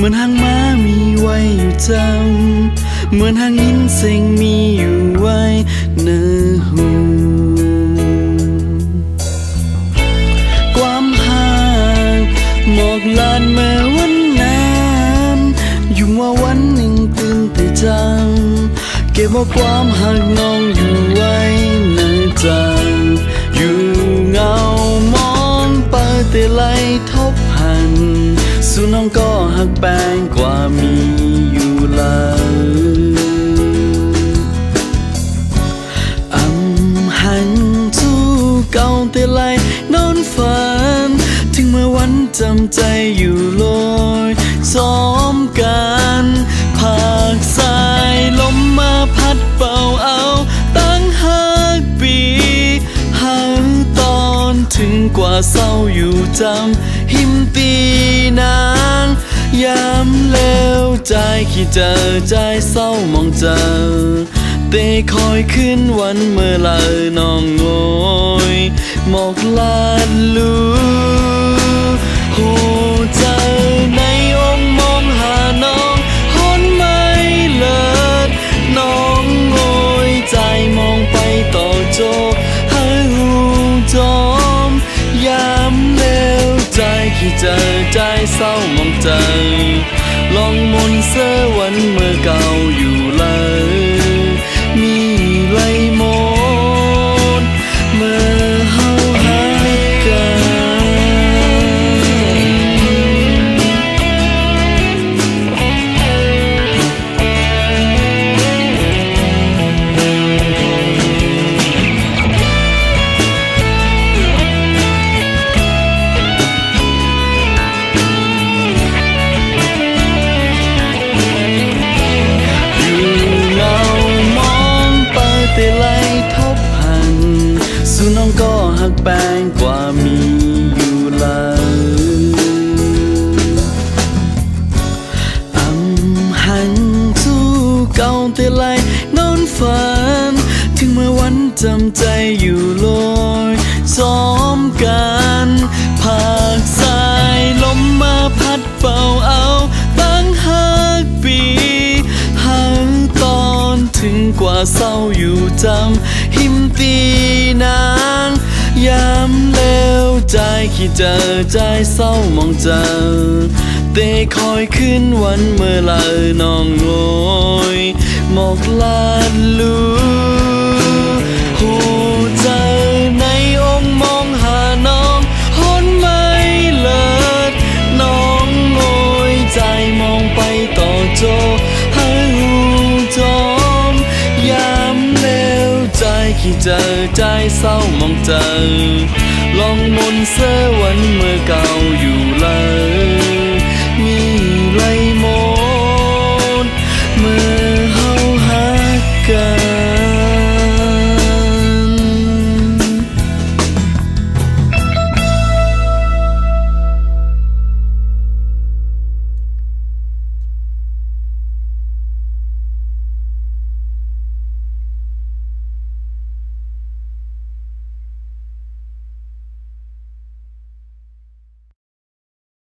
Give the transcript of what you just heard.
เหมือนหางม้ามีไว้อยู่จำเหมือนหางหินเสียงมีอยู่ไว้เนื้อหูความห่างหมอกลานเมื่อวันนั้นอยู่ว่าวันหนึ่งตื่นแต่จังเก็บเอาความหักน้องอยู่ไว้เนื้อจังอยู่เงามองไปแต่ไหลทบหันสู่น้องก็หักแปลงกว่ามีอยู่เลยหันทูเก่าแต่ไหลนอนฝันถึงเมื่อวันจำใจอยู่ลอยซ้อมกันภาคสายลมมาพัดเป่าเอาตั้งหักปีหังตอนถึงกว่าเศร้าอยู่จำหิมตีนางยามแล้วใจขี้เจอใจเศร้ามองเจอแต่คอยขึ้นวันเมื่อลาน้องโงยหมอกลานลูโหใจในองมองหาน้องหนไม่เลิศน้องโงยใจมองไปต่อโจหาหูจอมยามแล้วใจขี้เจอใจเศร้ามองเจอลองมนเสื้อวันเมื่อเก่าอยู่เลยมีไหลมนเมื่อเฮาหากันสู่น้องก็หักแปลงกว่ามีอยู่เลยหันทูเก่าแต่ไหลนอนฝันถึงเมื่อวันจำใจอยู่ลอยซ้อมกันภาคสายลมมาพัดเป่าเอาตั้งหักปีหังตอนถึงกว่าเศร้าอยู่จำหิมตีนางยามแล้วใจขี้เจอใจเศร้ามองเจอแต่คอยขึ้นวันเมื่อลาน้องโงยหมอกลานลูโหใจในองมองหาน้องหนไม่เลิศน้องโงยใจมองไปต่อโจหาหูจอมยามแล้วใจขี้เจอใจเศร้ามองเจอลองมนเสื้อวันเมื่อเก่าอยู่เลย